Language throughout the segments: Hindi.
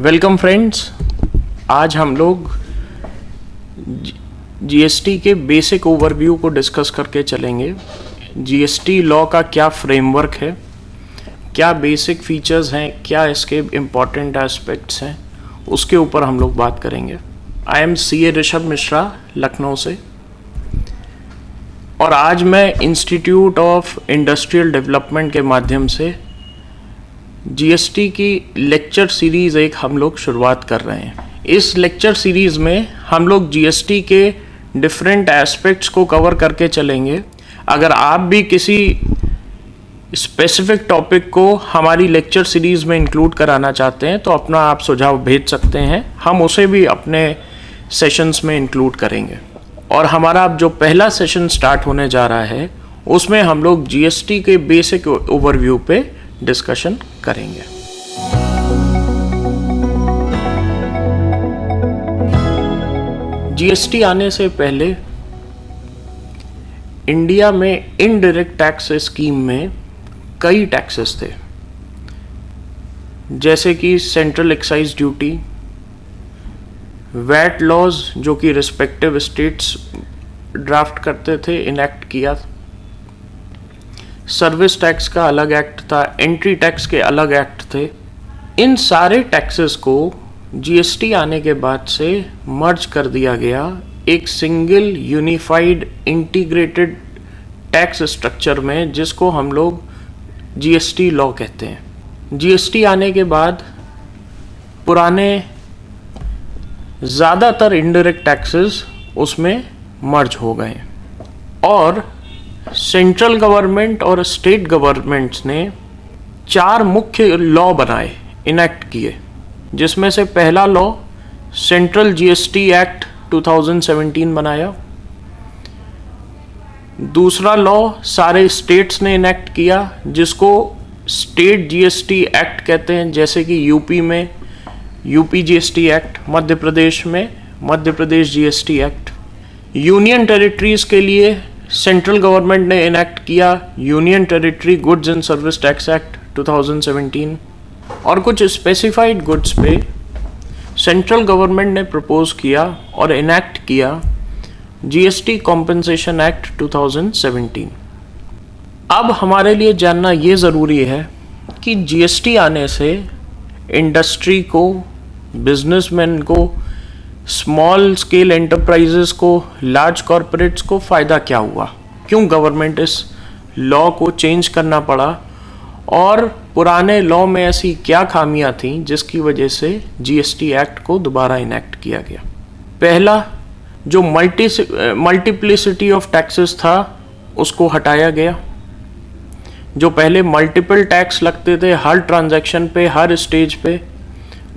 Welcome friends. आज हम लोग जीएसटी के बेसिक ओवरव्यू को डिस्कस करके चलेंगे। जीएसटी लॉ का क्या फ्रेमवर्क है, क्या बेसिक फीचर्स हैं, क्या इसके इम्पॉर्टेंट एस्पेक्ट्स हैं, उसके ऊपर हम लोग बात करेंगे। I am CA Rishabh Mishra, Lucknow से, और आज मैं इंस्टीट्यूट ऑफ इंडस्ट्रियल डेवलपमेंट के माध्यम से जीएसटी की लेक्चर सीरीज़ एक हम लोग शुरुआत कर रहे हैं। इस लेक्चर सीरीज़ में हम लोग जीएसटी के डिफरेंट एस्पेक्ट्स को कवर करके चलेंगे। अगर आप भी किसी स्पेसिफिक टॉपिक को हमारी लेक्चर सीरीज़ में इंक्लूड कराना चाहते हैं तो अपना आप सुझाव भेज सकते हैं, हम उसे भी अपने सेशंस में इंक्लूड करेंगे। और हमारा अब जो पहला सेशन स्टार्ट होने जा रहा है उसमें हम लोग जीएसटी के बेसिक ओवरव्यू पे डिस्कशन करेंगे। जीएसटी आने से पहले इंडिया में इनडायरेक्ट टैक्स स्कीम में कई टैक्सेस थे, जैसे कि central excise duty, VAT laws जो कि रिस्पेक्टिव स्टेट्स ड्राफ्ट करते थे, इनैक्ट किया। सर्विस टैक्स का अलग एक्ट था, एंट्री टैक्स के अलग एक्ट थे। इन सारे टैक्सेस को जीएसटी आने के बाद से मर्ज कर दिया गया एक single unified integrated tax structure में, जिसको हम लोग जीएसटी लॉ कहते हैं। जीएसटी आने के बाद पुराने ज़्यादातर इनडायरेक्ट टैक्सेस उसमें मर्ज हो गए और सेंट्रल गवर्नमेंट और स्टेट गवर्नमेंट्स ने 4 मुख्य लॉ बनाए, इनैक्ट किए, जिसमें से पहला लॉ सेंट्रल जीएसटी एक्ट 2017 बनाया। दूसरा लॉ सारे स्टेट्स ने इनैक्ट किया, जिसको स्टेट जीएसटी एक्ट कहते हैं, जैसे कि यूपी में UP GST act, Madhya Pradesh में Madhya Pradesh GST act. Union territories के लिए सेंट्रल गवर्नमेंट ने इनैक्ट किया union territory goods and service tax act 2017, और कुछ स्पेसिफाइड गुड्स पे सेंट्रल गवर्नमेंट ने प्रपोज किया और इनैक्ट किया जीएसटी कॉम्पेंसेशन एक्ट 2017। अब हमारे लिए जानना ये ज़रूरी है कि जीएसटी आने से इंडस्ट्री को, बिजनेसमैन को, स्मॉल स्केल एंटरप्राइजेस को, लार्ज कॉरपोरेट्स को फ़ायदा क्या हुआ, क्यों गवर्नमेंट इस लॉ को चेंज करना पड़ा, और पुराने लॉ में ऐसी क्या खामियां थीं जिसकी वजह से जीएसटी एक्ट को दोबारा इनैक्ट किया गया। पहला, जो मल्टीप्लिसिटी ऑफ टैक्सेस था उसको हटाया गया। जो पहले मल्टीपल टैक्स लगते थे हर ट्रांजैक्शन पे, हर स्टेज पे,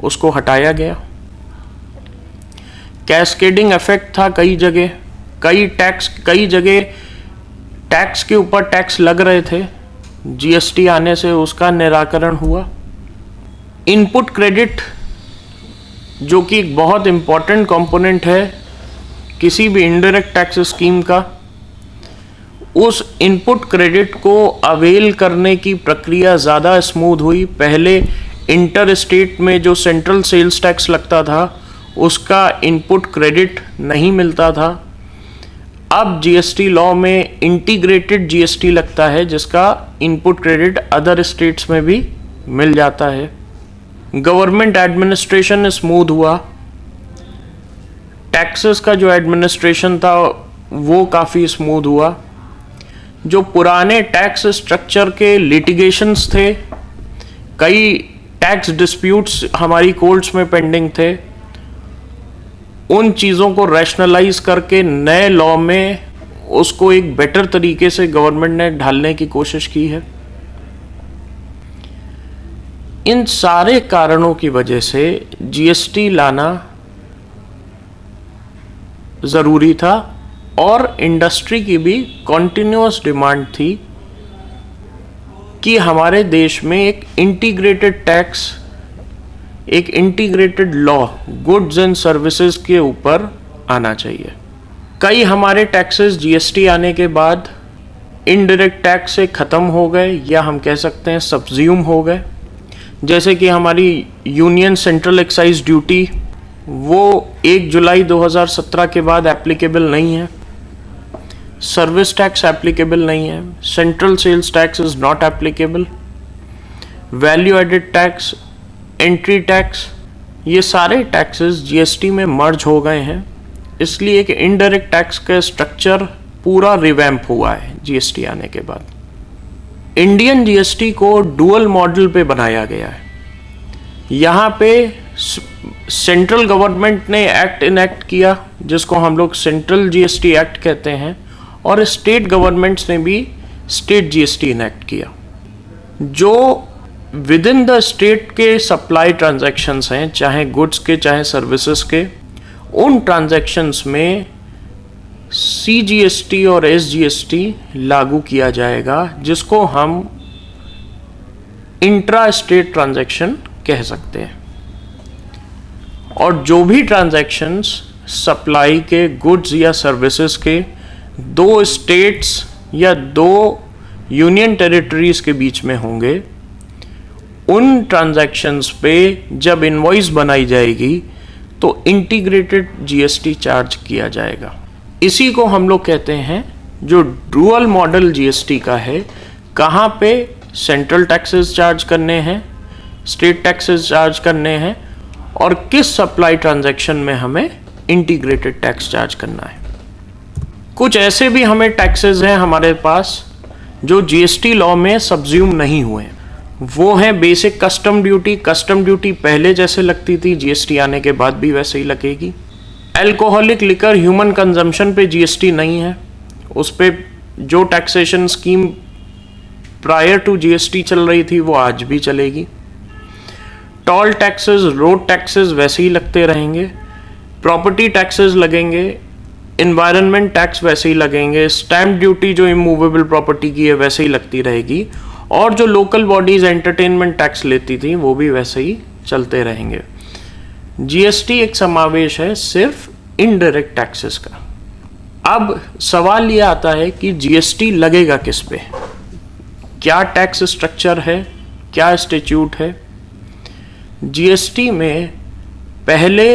उसको हटाया गया। कैस्केडिंग इफेक्ट था कई जगह, कई जगह टैक्स के ऊपर टैक्स लग रहे थे, जीएसटी आने से उसका निराकरण हुआ। इनपुट क्रेडिट, जो कि एक बहुत इम्पॉर्टेंट कंपोनेंट है किसी भी इनडायरेक्ट टैक्स स्कीम का, उस इनपुट क्रेडिट को अवेल करने की प्रक्रिया ज़्यादा स्मूथ हुई। पहले इंटर स्टेट में जो सेंट्रल सेल्स टैक्स लगता था उसका इनपुट क्रेडिट नहीं मिलता था। अब जीएसटी लॉ में इंटीग्रेटेड जीएसटी लगता है, जिसका इनपुट क्रेडिट अदर स्टेट्स में भी मिल जाता है। गवर्नमेंट एडमिनिस्ट्रेशन स्मूथ हुआ, टैक्सेस का जो एडमिनिस्ट्रेशन था वो काफ़ी स्मूथ हुआ। जो पुराने टैक्स स्ट्रक्चर के लिटिगेशंस थे, कई टैक्स डिस्प्यूट्स हमारी कोर्ट्स में पेंडिंग थे, उन चीज़ों को रैशनलाइज करके नए लॉ में उसको एक बेटर तरीके से गवर्नमेंट ने ढालने की कोशिश की है। इन सारे कारणों की वजह से जीएसटी लाना ज़रूरी था और इंडस्ट्री की भी कॉन्टिन्यूअस डिमांड थी कि हमारे देश में एक इंटीग्रेटेड टैक्स, एक integrated law goods and services के ऊपर आना चाहिए। कई हमारे टैक्सेस जीएसटी आने के बाद इनडायरेक्ट टैक्स से ख़त्म हो गए, या हम कह सकते हैं सब्ज्यूम हो गए, जैसे कि हमारी यूनियन सेंट्रल एक्साइज ड्यूटी, वो 1 जुलाई 2017 के बाद एप्लीकेबल नहीं है। सर्विस टैक्स एप्लीकेबल नहीं है। Central sales tax is not applicable. Value added tax, entry tax, ये सारे टैक्सेस जीएसटी में मर्ज हो गए हैं, इसलिए कि इनडायरेक्ट टैक्स का स्ट्रक्चर पूरा रिवैम्प हुआ है जीएसटी आने के बाद। इंडियन जीएसटी को डुअल मॉडल पे बनाया गया है। यहाँ पे सेंट्रल गवर्नमेंट ने एक्ट इनेक्ट किया, जिसको हम लोग सेंट्रल जीएसटी एक्ट कहते हैं, और स्टेट गवर्नमेंट्स ने भी स्टेट जीएसटी इनेक्ट किया। जो विद इन द स्टेट के सप्लाई ट्रांजैक्शंस हैं, चाहे गुड्स के चाहे सर्विसेज के, उन ट्रांजैक्शंस में सीजीएसटी और एसजीएसटी लागू किया जाएगा, जिसको हम इंट्रा स्टेट ट्रांजैक्शन कह सकते हैं। और जो भी ट्रांजैक्शंस सप्लाई के गुड्स या सर्विसेज के 2 स्टेट्स या 2 यूनियन टेरिटरीज के बीच में होंगे, उन ट्रांजैक्शंस पे जब इनवॉइस बनाई जाएगी तो इंटीग्रेटेड जीएसटी चार्ज किया जाएगा। इसी को हम लोग कहते हैं जो डुअल मॉडल जीएसटी का है, कहाँ पे सेंट्रल टैक्सेस चार्ज करने हैं, स्टेट टैक्सेस चार्ज करने हैं, और किस सप्लाई ट्रांजैक्शन में हमें इंटीग्रेटेड टैक्स चार्ज करना है। कुछ ऐसे भी हमें टैक्सेस हैं हमारे पास जो जीएसटी लॉ में सब्ज्यूम नहीं हुए, वो है basic custom duty. Custom duty पहले जैसे लगती थी, जीएसटी आने के बाद भी वैसे ही लगेगी। अल्कोहलिक लिकर ह्यूमन कंजम्पशन पे जीएसटी नहीं है, उस पे जो taxation scheme prior to GST चल रही थी वो आज भी चलेगी। टोल टैक्सेस, रोड टैक्सेस वैसे ही लगते रहेंगे। प्रॉपर्टी टैक्सेस लगेंगे, एनवायरनमेंट टैक्स वैसे ही लगेंगे, स्टैम्प ड्यूटी जो इमूवेबल प्रॉपर्टी की है वैसे ही लगती रहेगी, और जो लोकल बॉडीज एंटरटेनमेंट टैक्स लेती थी वो भी वैसे ही चलते रहेंगे। जीएसटी एक समावेश है सिर्फ इनडायरेक्ट टैक्सेस का। अब सवाल ये आता है कि जीएसटी लगेगा किस पे, क्या टैक्स स्ट्रक्चर है, क्या स्टैट्यूट है। जीएसटी में पहले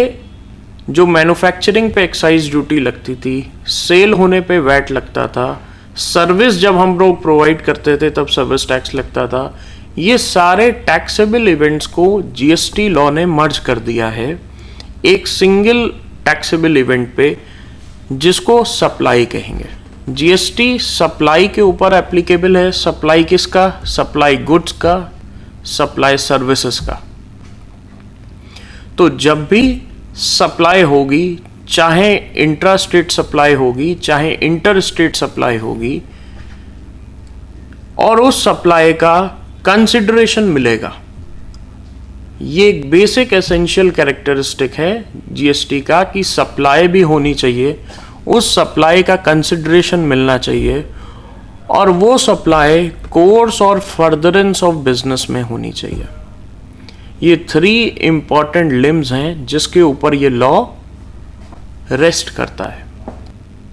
जो मैन्युफैक्चरिंग पे एक्साइज ड्यूटी लगती थी, सेल होने पे वैट लगता था, सर्विस जब हम लोग प्रोवाइड करते थे तब सर्विस टैक्स लगता था, ये सारे टैक्सेबल इवेंट्स को जीएसटी लॉ ने मर्ज कर दिया है एक सिंगल टैक्सेबल इवेंट पे, जिसको सप्लाई कहेंगे। जीएसटी सप्लाई के ऊपर एप्लीकेबल है। सप्लाई किसका? सप्लाई गुड्स का, सप्लाई सर्विसेज का। तो जब भी सप्लाई होगी, चाहे इंट्रा स्टेट सप्लाई होगी चाहे इंटर स्टेट सप्लाई होगी, और उस सप्लाई का कंसिडरेशन मिलेगा, ये एक बेसिक एसेंशियल कैरेक्टरिस्टिक है जीएसटी का कि सप्लाई भी होनी चाहिए, उस सप्लाई का कंसिडरेशन मिलना चाहिए, और वो सप्लाई कोर्स और फर्दरेंस ऑफ बिजनेस में होनी चाहिए। ये 3 इंपॉर्टेंट लिम्स हैं जिसके ऊपर ये लॉ रेस्ट करता है।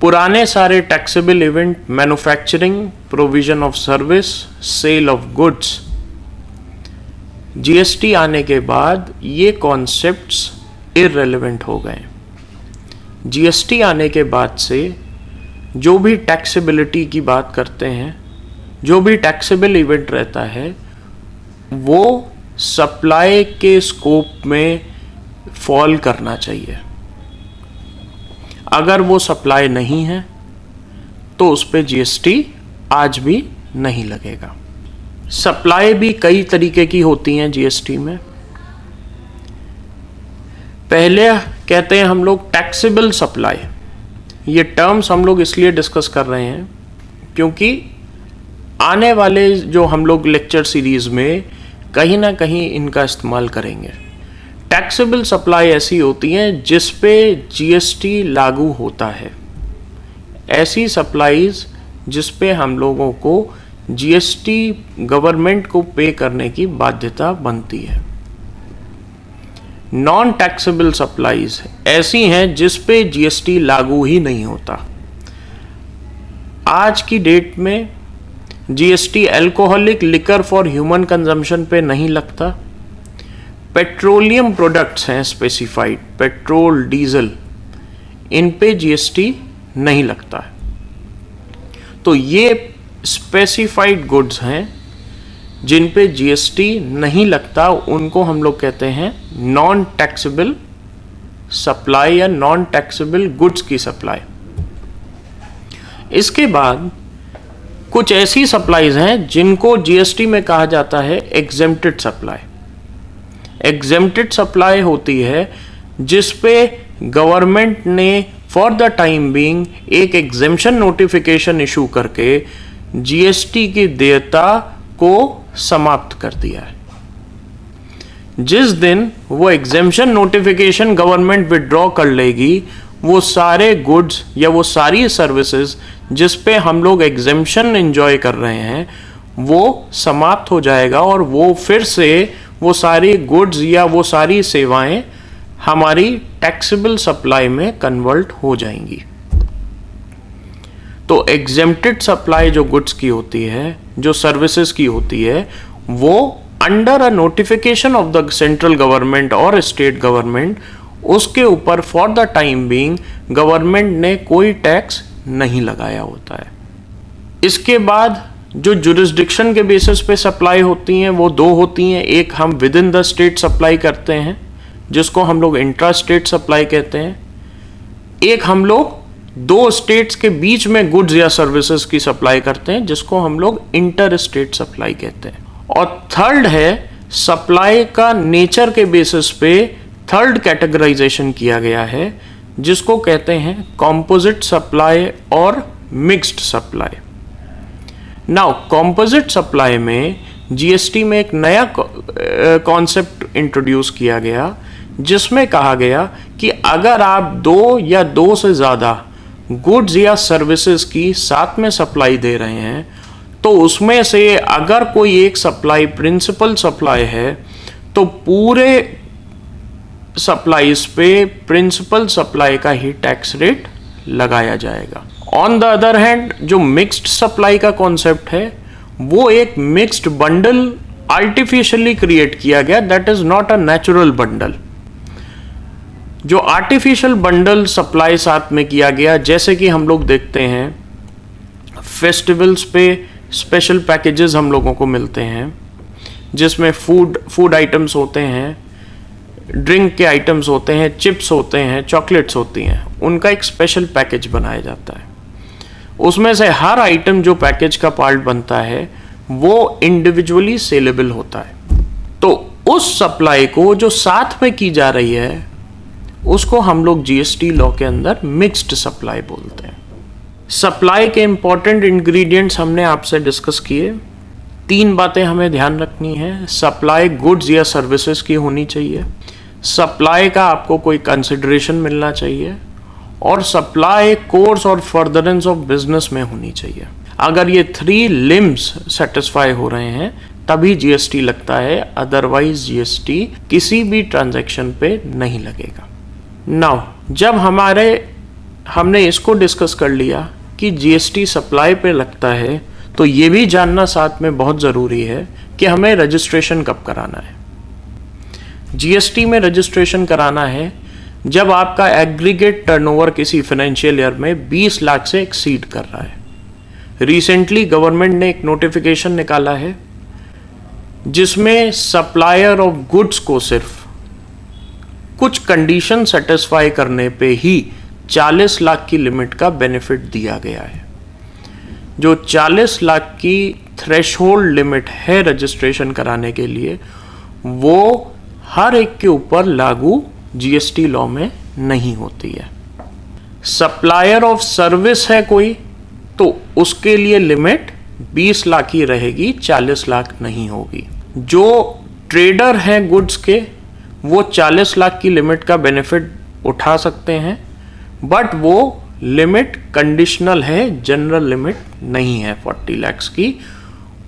पुराने सारे taxable event, manufacturing, provision of service, sale of goods, GST आने के बाद ये कॉन्सेप्ट्स इररेलेवेंट हो गए। जीएसटी आने के बाद से जो भी टैक्सेबिलिटी की बात करते हैं, जो भी टैक्सेबल इवेंट रहता है, वो सप्लाई के स्कोप में फॉल करना चाहिए। अगर वो सप्लाई नहीं है तो उस पे जीएसटी आज भी नहीं लगेगा। सप्लाई भी कई तरीके की होती हैं जीएसटी में। पहले कहते हैं हम लोग टैक्सेबल सप्लाई। ये टर्म्स हम लोग इसलिए डिस्कस कर रहे हैं क्योंकि आने वाले जो हम लोग लेक्चर सीरीज में कहीं ना कहीं इनका इस्तेमाल करेंगे। टैक्सेबल सप्लाई ऐसी होती हैं जिस पे जीएसटी लागू होता है, ऐसी सप्लाईज जिस पे हम लोगों को जीएसटी गवर्नमेंट को पे करने की बाध्यता बनती है। नॉन टैक्सेबल सप्लाईज ऐसी हैं जिस पे जीएसटी लागू ही नहीं होता। आज की डेट में GST alcoholic liquor for human consumption पे नहीं लगता, पेट्रोलियम प्रोडक्ट्स हैं स्पेसिफाइड, पेट्रोल, डीजल, इन पे जीएसटी नहीं लगता है। तो ये स्पेसिफाइड गुड्स हैं जिन पे जीएसटी नहीं लगता, उनको हम लोग कहते हैं नॉन टैक्सेबल सप्लाई या नॉन टैक्सेबल गुड्स की सप्लाई। इसके बाद कुछ ऐसी सप्लाईज हैं जिनको जीएसटी में कहा जाता है एग्जेम्प्टेड सप्लाई। एग्जेम्प्टेड सप्लाई होती है जिस पे गवर्नमेंट ने फॉर द टाइम बीइंग एक एग्जेम्पशन नोटिफिकेशन इशू करके जीएसटी की देयता को समाप्त कर दिया है। जिस दिन वो एग्जेम्पशन नोटिफिकेशन गवर्नमेंट विड्रॉ कर लेगी, वो सारे गुड्स या वो सारी सर्विसेज जिस पे हम लोग एग्जेम्पशन एंजॉय कर रहे हैं वो समाप्त हो जाएगा और वो फिर से वो सारी गुड्स या वो सारी सेवाएं हमारी टैक्सेबल सप्लाई में कन्वर्ट हो जाएंगी। तो एग्जेम्प्टेड सप्लाई जो गुड्स की होती है, जो सर्विसेज की होती है, वो under a notification of the central government और स्टेट गवर्नमेंट, उसके ऊपर for the time being government ने कोई टैक्स नहीं लगाया होता है। इसके बाद जो जुरिस्डिक्शन के बेसिस पे सप्लाई होती हैं वो दो होती हैं। एक हम with in the state supply करते हैं जिसको हम लोग इंट्रा स्टेट सप्लाई कहते हैं। एक हम लोग दो स्टेट्स के बीच में गुड्स या सर्विसेज की सप्लाई करते हैं जिसको हम लोग इंटर स्टेट सप्लाई कहते हैं। और थर्ड है सप्लाई का नेचर के बेसिस पे थर्ड कैटेगराइजेशन किया गया है जिसको कहते हैं कॉम्पोजिट सप्लाई और mixed supply. Now composite supply में जीएसटी में एक नया कॉन्सेप्ट इंट्रोड्यूस किया गया जिसमें कहा गया कि अगर आप दो या दो से ज़्यादा गुड्स या सर्विसेज की साथ में सप्लाई दे रहे हैं तो उसमें से अगर कोई एक सप्लाई प्रिंसिपल सप्लाई है तो पूरे सप्लाईज पे प्रिंसिपल सप्लाई का ही टैक्स रेट लगाया जाएगा। ऑन द अदर हैंड जो मिक्स्ड सप्लाई का कॉन्सेप्ट है वो एक मिक्स्ड बंडल आर्टिफिशियली क्रिएट किया गया, that is not a natural bundle. जो आर्टिफिशियल बंडल सप्लाई साथ में किया गया, जैसे कि हम लोग देखते हैं फेस्टिवल्स पे स्पेशल पैकेजेस हम लोगों को मिलते हैं जिसमें फूड आइटम्स होते हैं, ड्रिंक के आइटम्स होते हैं, चिप्स होते हैं, चॉकलेट्स होती हैं, उनका एक स्पेशल पैकेज बनाया जाता है। उसमें से हर आइटम जो पैकेज का पार्ट बनता है वो इंडिविजुअली सेलेबल होता है। तो उस सप्लाई को जो साथ में की जा रही है उसको हम लोग जीएसटी लॉ के अंदर मिक्स्ड सप्लाई बोलते हैं। सप्लाई के इंपॉर्टेंट इंग्रेडिएंट्स हमने आपसे डिस्कस किए। तीन बातें हमें ध्यान रखनी है। सप्लाई गुड्स या सर्विसेज की होनी चाहिए, सप्लाई का आपको कोई कंसिडरेशन मिलना चाहिए और सप्लाई कोर्स और फर्दरेंस ऑफ बिजनेस में होनी चाहिए। अगर ये थ्री लिम्स सेटिस्फाई हो रहे हैं तभी जीएसटी लगता है, अदरवाइज जीएसटी किसी भी ट्रांजैक्शन पे नहीं लगेगा। नाउ जब हमने इसको डिस्कस कर लिया कि जीएसटी सप्लाई पे लगता है तो ये भी जानना साथ में बहुत ज़रूरी है कि हमें रजिस्ट्रेशन कब कराना है। जीएसटी में रजिस्ट्रेशन कराना है जब आपका एग्रीगेट टर्नओवर किसी फाइनेंशियल ईयर में 20 लाख से एक्सीड कर रहा है। रिसेंटली गवर्नमेंट ने एक नोटिफिकेशन निकाला है जिसमें सप्लायर ऑफ गुड्स को सिर्फ कुछ कंडीशन सेटिस्फाई करने पे ही 40 लाख की लिमिट का बेनिफिट दिया गया है। जो 40 लाख की थ्रेशहोल्ड लिमिट है रजिस्ट्रेशन कराने के लिए वो हर एक के ऊपर लागू जीएसटी लॉ में नहीं होती है। सप्लायर ऑफ सर्विस है कोई तो उसके लिए लिमिट 20 लाख ही रहेगी, 40 लाख नहीं होगी। जो ट्रेडर हैं गुड्स के वो 40 लाख की लिमिट का बेनिफिट उठा सकते हैं, बट वो लिमिट कंडीशनल है, जनरल लिमिट नहीं है 40 लाख की।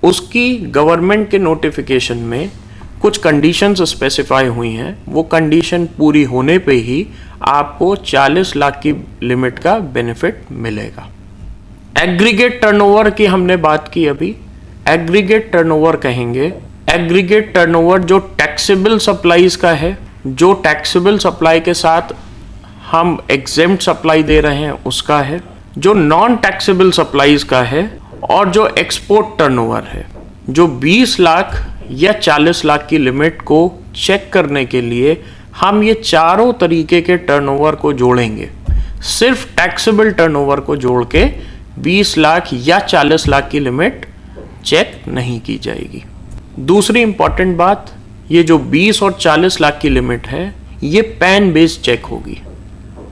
उसकी गवर्नमेंट के नोटिफिकेशन में कुछ कंडीशंस स्पेसिफाई हुई हैं, वो कंडीशन पूरी होने पे ही आपको 40 लाख की लिमिट का बेनिफिट मिलेगा। एग्रीगेट टर्नओवर की हमने बात की अभी। एग्रीगेट टर्नओवर कहेंगे एग्रीगेट टर्नओवर जो टैक्सेबल सप्लाईज का है, जो टैक्सेबल सप्लाई के साथ हम एग्जेम्प्ट सप्लाई दे रहे हैं उसका है, जो नॉन टैक्सेबल सप्लाईज का है, और जो एक्सपोर्ट टर्नओवर है। जो 20 लाख या 40 लाख की लिमिट को चेक करने के लिए हम ये चारों तरीके के टर्नओवर को जोड़ेंगे। सिर्फ टैक्सेबल टर्नओवर को जोड़ के 20 लाख या 40 लाख की लिमिट चेक नहीं की जाएगी। दूसरी इंपॉर्टेंट बात, ये जो 20 और 40 लाख की लिमिट है ये पैन बेस्ड चेक होगी,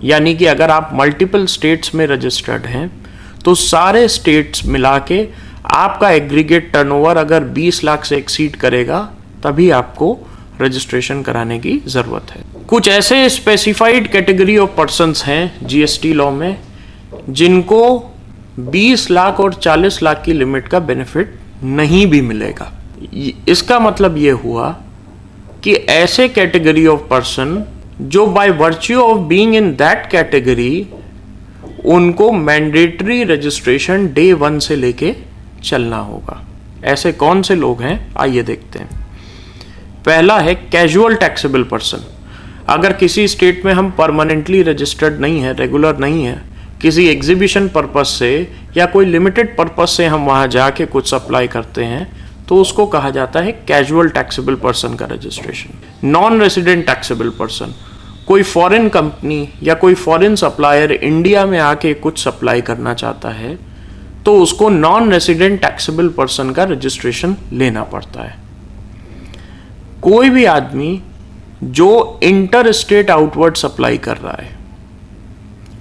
यानी कि अगर आप मल्टीपल स्टेट्स में रजिस्टर्ड हैं तो सारे स्टेट्स मिला के आपका एग्रीगेट टर्नओवर अगर 20 लाख से एक्सीड करेगा तभी आपको रजिस्ट्रेशन कराने की ज़रूरत है। कुछ ऐसे स्पेसिफाइड कैटेगरी ऑफ पर्सन्स हैं जीएसटी लॉ में जिनको 20 लाख और 40 लाख की लिमिट का बेनिफिट नहीं भी मिलेगा। इसका मतलब ये हुआ कि ऐसे कैटेगरी ऑफ पर्सन जो by virtue of being in that category, उनको मैंडेटरी रजिस्ट्रेशन डे 1 से लेके चलना होगा। ऐसे कौन से लोग हैं आइए देखते हैं। पहला है कैजुअल टैक्सेबल पर्सन। अगर किसी स्टेट में हम परमानेंटली रजिस्टर्ड नहीं है, रेगुलर नहीं है, किसी एग्जीबिशन पर्पस से या कोई लिमिटेड पर्पस से हम वहाँ जाके कुछ सप्लाई करते हैं तो उसको कहा जाता है कैजुअल टैक्सेबल पर्सन का registration. Non resident taxable person, कोई फॉरेन कंपनी या कोई फॉरेन सप्लायर इंडिया में आके कुछ सप्लाई करना चाहता है तो उसको नॉन रेसिडेंट टैक्सेबल पर्सन का रजिस्ट्रेशन लेना पड़ता है। कोई भी आदमी जो इंटर स्टेट आउटवर्ड सप्लाई कर रहा है,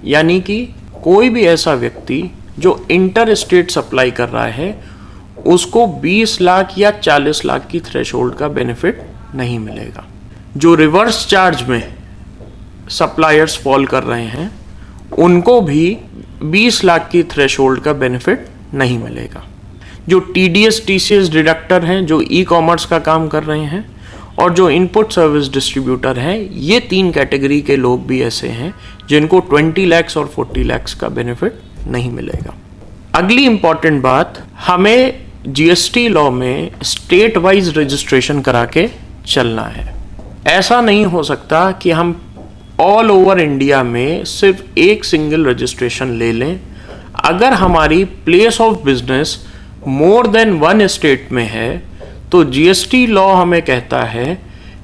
यानी कि कोई भी ऐसा व्यक्ति जो इंटर स्टेट सप्लाई कर रहा है, उसको 20 लाख या 40 लाख की थ्रेशोल्ड का बेनिफिट नहीं मिलेगा। जो रिवर्स चार्ज में सप्लायर्स फॉल कर रहे हैं उनको भी 20 लाख की थ्रेशोल्ड का बेनिफिट नहीं मिलेगा। जो टीडीएस टीसीएस डिडक्टर हैं, जो ई कॉमर्स का काम कर रहे हैं, और जो इनपुट सर्विस डिस्ट्रीब्यूटर हैं, ये 3 कैटेगरी के लोग भी ऐसे हैं जिनको 20 लाख और 40 लाख का बेनिफिट नहीं मिलेगा। अगली इंपॉर्टेंट बात, हमें जीएसटी लॉ में स्टेट वाइज रजिस्ट्रेशन करा के चलना है। ऐसा नहीं हो सकता कि हम ऑल ओवर इंडिया में सिर्फ एक सिंगल रजिस्ट्रेशन ले लें। अगर हमारी place of business more than 1 state में है तो जीएसटी लॉ हमें कहता है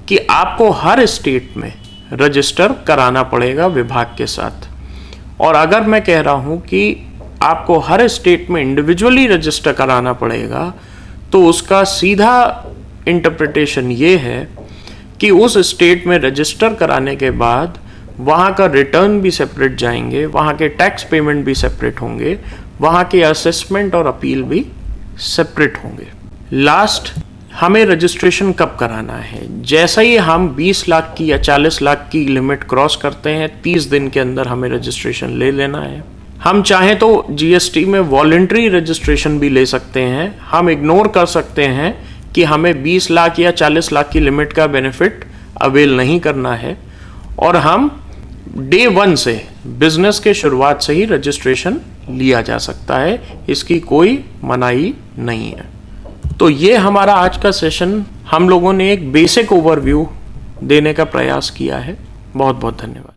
कि आपको हर स्टेट में रजिस्टर कराना पड़ेगा विभाग के साथ। और अगर मैं कह रहा हूं कि आपको हर स्टेट में इंडिविजुअली रजिस्टर कराना पड़ेगा तो उसका सीधा इंटरप्रिटेशन ये है कि उस स्टेट में रजिस्टर कराने के बाद वहाँ का रिटर्न भी सेपरेट जाएंगे, वहाँ के टैक्स पेमेंट भी सेपरेट होंगे, वहाँ के असेसमेंट और अपील भी सेपरेट होंगे। लास्ट, हमें रजिस्ट्रेशन कब कराना है? जैसा ही हम 20 लाख की या 40 लाख की लिमिट क्रॉस करते हैं 30 दिन के अंदर हमें रजिस्ट्रेशन ले लेना है। हम चाहें तो जीएसटी में वॉलंटरी रजिस्ट्रेशन भी ले सकते हैं। हम इग्नोर कर सकते हैं कि हमें 20 लाख या 40 लाख की लिमिट का बेनिफिट अवेल नहीं करना है और हम डे 1 से, बिजनेस के शुरुआत से ही रजिस्ट्रेशन लिया जा सकता है। इसकी कोई मनाही नहीं है। तो ये हमारा आज का सेशन, हम लोगों ने एक बेसिक ओवरव्यू देने का प्रयास किया है। बहुत बहुत धन्यवाद।